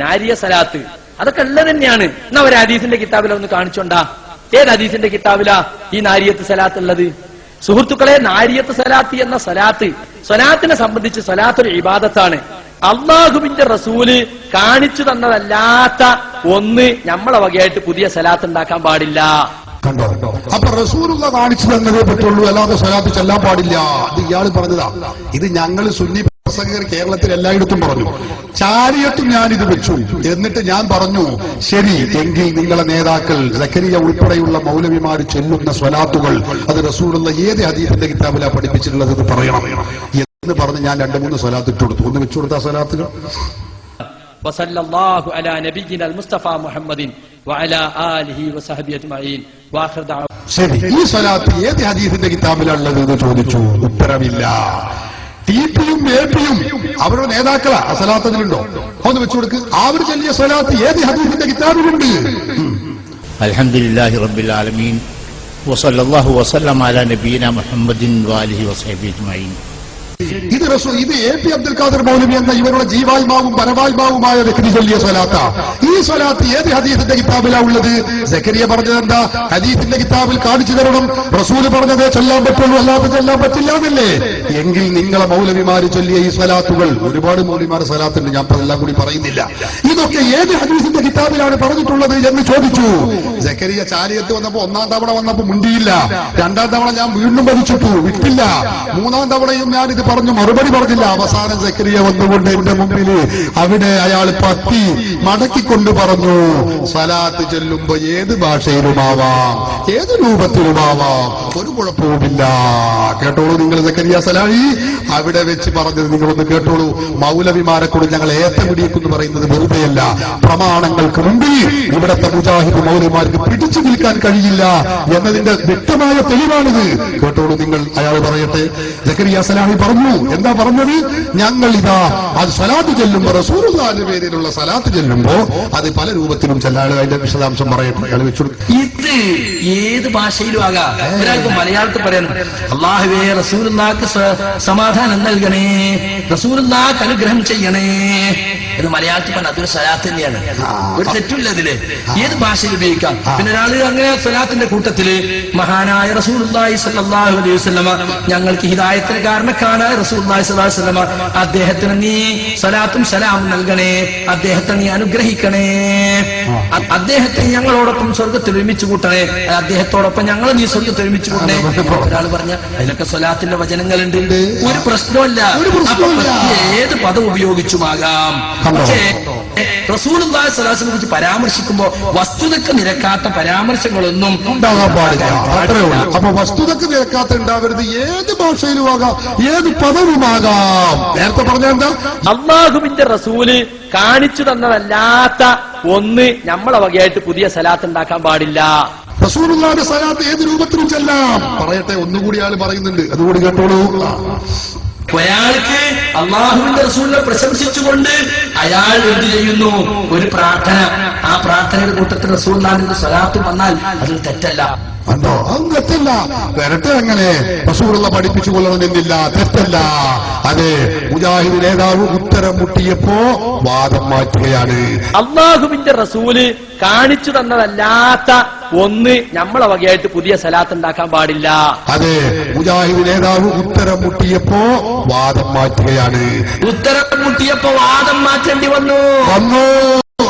നാരിയ സലാത്ത് അതൊക്കെ ഉള്ളത് തന്നെയാണ്. എന്നാ ഒരു ഹദീസിന്റെ കിതാബിൽ ഒന്ന് കാണിച്ചോണ്ടാ. ഏത് ഹദീസിന്റെ കിതാബിലാ ഈ നാരിയത്ത് സലാത്ത് ഉള്ളത്? സുഹൃത്തുക്കളെ, നാരിയത്ത് സലാത്ത് എന്ന സ്വലാത്തിനെ സംബന്ധിച്ച് സ്വലാത്ത് ഒരു ഇബാദത്താണ്. അള്ളാഹുവിന്റെ റസൂല് കാണിച്ചു തന്നതല്ലാത്ത ഒന്ന് നമ്മളെ വകയായിട്ട് പുതിയ സലാത്ത് ഉണ്ടാക്കാൻ പാടില്ല. കണ്ടോ? അപ്പൊ റസൂലുള്ള കാണിച്ചു തന്നതേ പറ്റുള്ളൂ, അല്ലാതെ സ്വലാത്ത് ചെല്ലാൻ പാടില്ല. അത് ഇയാൾ പറഞ്ഞതാ. ഇത് ഞങ്ങൾ സുന്നി പ്രസംഗകർ കേരളത്തിൽ എല്ലായിടത്തും പറഞ്ഞു. ചാരിയത്തും ഞാനിത് വെച്ചു. എന്നിട്ട് ഞാൻ പറഞ്ഞു, ശരി എങ്കിൽ നിങ്ങളെ നേതാക്കൾ സക്കരിയ ഉൾപ്പെടെയുള്ള മൗലവിമാർ ചെല്ലുന്ന സ്വലാത്തുകൾ അത് റസൂലുള്ള ഏത് ഹദീസിന്റെ കിതാബിലാ പഠിപ്പിച്ചിട്ടുള്ളത് എന്ന് പറയണം എന്ന് പറഞ്ഞ് ഞാൻ 2-3 സ്വലാത്ത് ഇട്ട് കൊടുത്തു. ഒന്ന് വെച്ചു കൊടുത്ത സ്വലാത്തുകൾ വസല്ലല്ലാഹു അലാ നബിയിന മുസ്തഫ മുഹമ്മദിൻ വഅലാ ആലിഹി വസഹബിഹി അജ്മഈൻ വആഖിറു ദഅവ. ശരി, ഈ സ്വലാത്ത് ഏത് ഹദീസിന്റെ കിതാബിലുള്ളത് എന്ന് ചോദിച്ചു. ഉത്തരവില്ല. ടിപിയും എപിയും അവരുടെ നേതാക്കളാ. ആ സ്വലാത്ത് അതിലുണ്ടോ? ഒന്ന് വെച്ചു കൊടുക്ക്. അവർ ചൊല്ലിയ സ്വലാത്ത് ഏത് ഹദീസിന്റെ കിതാബിലുണ്ട്? അൽഹംദുലില്ലാഹി റബ്ബിൽ ആലമീൻ വസല്ലല്ലാഹു വസല്ലമ അലാ നബിയിന മുഹമ്മദിൻ വആലിഹി വസഹബിഹി അജ്മഈൻ. ഇത് AP അബ്ദുൽ ഖാദർ മൗലവി എന്ന ഇവരുടെ ജീവാത്മാവും പരമാത്മാവുമായ വ്യക്തി ചൊല്ലിയ സ്വലാത്താ. ഈ സ്വലാത്ത് ഏത് ഹദീസിന്റെ കിതാബിലാ ഉള്ളത്? സക്കരിയ പറഞ്ഞത് എന്താ? ഹദീസിന്റെ കിതാബിൽ കാണിച്ചു തരണം. റസൂല് പറഞ്ഞതേ ചൊല്ലാൻ പറ്റുള്ളൂ, അല്ലാതെ ചൊല്ലാൻ പറ്റില്ല എന്നല്ലേ? എങ്കിൽ നിങ്ങളെ മൗലവിമാര് ചൊല്ലിയ ഈ സ്വലാത്തുകൾ, ഒരുപാട് മൗലവിമാർ സ്വലാത്തുണ്ട്, ഞാൻ എല്ലാം കൂടി പറയുന്നില്ല, ഇതൊക്കെ ഏത് ഹദീസിന്റെ കിതാബിലാണ് പറഞ്ഞിട്ടുള്ളത് എന്ന് ചോദിച്ചു. സക്കരിയ ചാരിയത്ത് വന്നപ്പോ 1-ാം തവണ വന്നപ്പോ മുണ്ടിയില്ല. 2-ാം തവണ ഞാൻ വീണ്ടും വലിച്ചിട്ടു, വിട്ടില്ല. 3-ാം തവണയും ഞാൻ ഇത് പറഞ്ഞു, മറുപടി പറഞ്ഞില്ല. അവസാനം സക്കരിയ വന്നുകൊണ്ട് എന്റെ മുമ്പിൽ അവിടെ അയാൾ പത്തി മടക്കിക്കൊണ്ട് പറഞ്ഞു, സ്വലാത്ത് ചൊല്ലുമ്പോ ഏത് ഭാഷയിലുമാവാം, ഏത് രൂപത്തിലുമാവാം, ഒരു കുഴപ്പവുമില്ല. കേട്ടോളൂ നിങ്ങൾ സക്കരിയ സലാഹി അവിടെ വെച്ച് പറഞ്ഞത് നിങ്ങളൊന്ന് കേട്ടോളൂ. മൗലവിമാരെ കൂടി ഞങ്ങൾ ഏത്തപിടിയെന്ന് പറയുന്നത് വെറുതെയല്ല, പ്രമാണങ്ങൾക്ക് മുമ്പിൽ ഇവിടത്തെ മുജാഹിദ് മൗലവിമാർക്ക് പിടിച്ചു നിൽക്കാൻ കഴിയില്ല എന്നതിന്റെ വ്യക്തമായ തെളിവാണിത്. കേട്ടോളൂ നിങ്ങൾ. അയാൾ പറയട്ടെ. സക്കരിയ സലാഹി പറഞ്ഞു, എന്താ പറഞ്ഞത്? ഞങ്ങൾ ഇതാ അത് സ്വലാത്ത് ചെല്ലുമ്പോ റസൂലുള്ളാഹിന്റെ പേരിലുള്ള സ്വലാത്ത് ചെല്ലുമ്പോ അത് പല രൂപത്തിലും ചെല്ലാൻ. അതിന്റെ വിശദാംശം പറയട്ടെ. അയാൾ വെച്ചു. ഇത് ഏത് ഭാഷയിലും ആകാം. ഒരാൾക്ക് മലയാളത്തിൽ പറയണം, അല്ലാഹുവേ റസൂലുള്ളാഹിക്ക് സമാധാനം നൽകണേ, റസൂലുള്ളാഹിക്ക് അനുഗ്രഹം ചെയ്യണേ എന്ന് മലയാളത്തിൽ പറഞ്ഞ അതൊരു സ്വലാത്ത് തന്നെയാണ്. ഒരു തെറ്റില്ല ഇതില്. ഏത് ഭാഷയിൽ ഉപയോഗിക്കാം. പിന്നെ ഒരാള് അങ്ങനെ സ്വലാത്തിന്റെ കൂട്ടത്തില് മഹാനായ റസൂലുള്ളാഹി സ്വല്ലല്ലാഹു അലൈഹി വസല്ലമ ഞങ്ങൾക്ക് ഹിദായത്തിന് കാരണക്കാരായ റസൂലുള്ളാഹി സ്വല്ലല്ലാഹു അലൈഹി വസല്ലമ അദ്ദേഹത്തിന് നീ സ്വലാത്തും സലാമും നൽകണേ, അദ്ദേഹത്തെ നീ അനുഗ്രഹിക്കണേ, അദ്ദേഹത്തെ ഞങ്ങളോടൊപ്പം സ്വർഗത്തിൽ ഒരുമിച്ച് കൂട്ടണേ, അദ്ദേഹത്തോടൊപ്പം ഞങ്ങൾ നീ സ്വർഗത്തിൽ ഒരുമിച്ച് കൂട്ടണേ. ഒരാൾ പറഞ്ഞ അതിലൊക്കെ സ്വലാത്തിന്റെ വചനങ്ങളുണ്ട്, ഒരു പ്രശ്നമല്ല. ഏത് പദം ഉപയോഗിച്ചുമാകാം. പക്ഷേ റസൂലുള്ളാഹി സ്വല്ലല്ലാഹു അലൈഹി വസല്ലമയെ കുറിച്ച് പരാമർശിക്കുമ്പോ വസ്തുതക്ക് നിരക്കാത്ത പരാമർശങ്ങളൊന്നും ഉണ്ടാകാൻ പാടില്ല. അത്രേ ഉള്ളൂ. അപ്പൊ വസ്തുതക്ക് നിരക്കാത്ത ഉണ്ടാവരുത്. ഏത് ഭാഷയിലും ആകാം, ഏത് പദവുമാകാം. നേരത്തെ പറഞ്ഞ എന്താ? അള്ളാഹുവിന്റെ റസൂല് കാണിച്ചു തന്നതല്ലാത്ത ഒന്ന് നമ്മളെ വകയായിട്ട് പുതിയ സലാത്ത് ഉണ്ടാക്കാൻ പാടില്ല. റസൂലുള്ളാഹിന്റെ സലാത്ത് ഏത് രൂപത്തിലും ചെല്ലാം. പറയട്ടെ, ഒന്നുകൂടി ആള് പറയുന്നുണ്ട്, അതുകൂടി കേട്ടോളൂ. ഒരാൾക്ക് അള്ളാഹുവിന്റെ റസൂലിനെ പ്രശംസിച്ചുകൊണ്ട് അയാൾ എന്ത് ചെയ്യുന്നു? ഒരു പ്രാർത്ഥന. ആ പ്രാർത്ഥനയുടെ കൂട്ടത്തിൽ റസൂലുള്ളാഹിന്റെ സ്വലാത്ത് വന്നാൽ അതിൽ തെറ്റല്ല. കണ്ടോ? അതും തെറ്റല്ല. വരട്ടെ, അങ്ങനെ റസൂലുള്ള പഠിപ്പിച്ചു കൊള്ളണമെന്നില്ല, തെറ്റല്ല. അതെ, മുജാഹിദ് നേതാവ് ഉത്തരം മുട്ടിയപ്പോ വാദം മാറ്റുകയാണ്. അള്ളാഹുവിന്റെ റസൂല് കാണിച്ചു തന്നതല്ലാത്ത ഒന്ന് നമ്മളെ വകയായിട്ട് പുതിയ സലാത്ത് ഉണ്ടാക്കാൻ പാടില്ല. അതെ, മുജാഹിദ് നേതാവ് ഉത്തരം മുട്ടിയപ്പോ വാദം മാറ്റുകയാണ്. ഉത്തരം മുട്ടിയപ്പോ വാദം മാറ്റേണ്ടി വന്നു.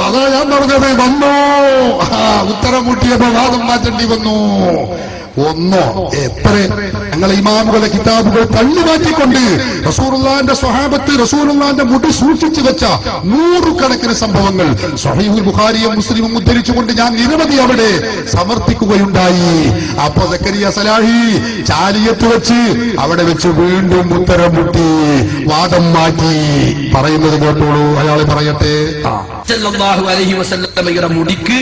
അതാ ഞാൻ പറഞ്ഞത്, വന്നോ. ഉത്തരം മുട്ടിയപ്പോ വാദം മാറ്റേണ്ടി വന്നു. ഒന്നോ എത്ര ഞങ്ങളെ ഇമാമുകളുടെ കിതാബുകൾ തള്ളിമാറ്റിക്കൊണ്ട് റസൂലുള്ളാഹിന്റെ സ്വഹാബത്ത് റസൂലുള്ളാഹിന്റെ മുടി സൂക്ഷിച്ചു വെച്ച 100 കണക്കിന് സംഭവങ്ങൾ സ്വഹീഹുൽ ബുഖാരിയും മുസ്ലിമും ഉദ്ധരിച്ചുകൊണ്ട് ഞാൻ നിരവധി അവിടെ സമർപ്പിക്കുകയുണ്ടായി. അപ്പൊ സക്കരിയ സലാഹി ചാലിയത്ത് വെച്ച് അവിടെ വെച്ച് വീണ്ടും ഉത്തരം മുട്ടി, വാദം മാറ്റി. പറയുന്നത് കേട്ടോളൂ, അയാൾ പറയട്ടെ. സല്ലല്ലാഹു അലൈഹി വസല്ലമയുടെ മുടിക്ക്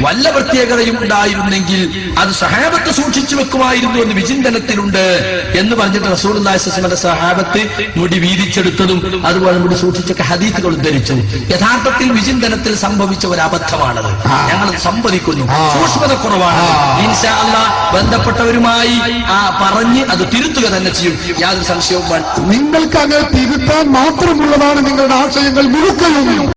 വല്ല പ്രത്യേകതയും ഉണ്ടായിരുന്നെങ്കിൽ അത് സഹാബത്ത് സൂക്ഷിച്ചു വെക്കുമായിരുന്നു എന്ന് വിചിന്തനത്തിലുണ്ട് എന്ന് പറഞ്ഞിട്ട് റസൂലുള്ളാഹി സ്വല്ലല്ലാഹു അലൈഹി വസല്ലമയുടെ സഹാബത്ത് മുടി വീതിച്ചെടുത്തതും അതുപോലെ മുടി സൂക്ഷിച്ചൊക്കെ ഹദീസുകൾ ഉദ്ധരിച്ചു. യഥാർത്ഥത്തിൽ വിചിന്തനത്തിൽ സംഭവിച്ച ഒരു അബദ്ധമാണത്. ഞങ്ങൾ സമ്മതിക്കുന്നു, സൂക്ഷ്മത കുറവാണ്. ഇൻഷാ അല്ലാഹ് ബന്ധപ്പെട്ടവരുമായി പറഞ്ഞ് അത് തിരുത്തുക തന്നെ ചെയ്യും, യാതൊരു സംശയവും. നിങ്ങൾക്ക് അങ്ങനെ തിരുത്താൻ മാത്രമുള്ളതാണ് നിങ്ങളുടെ ആശയങ്ങൾ മുഴുക്കയും.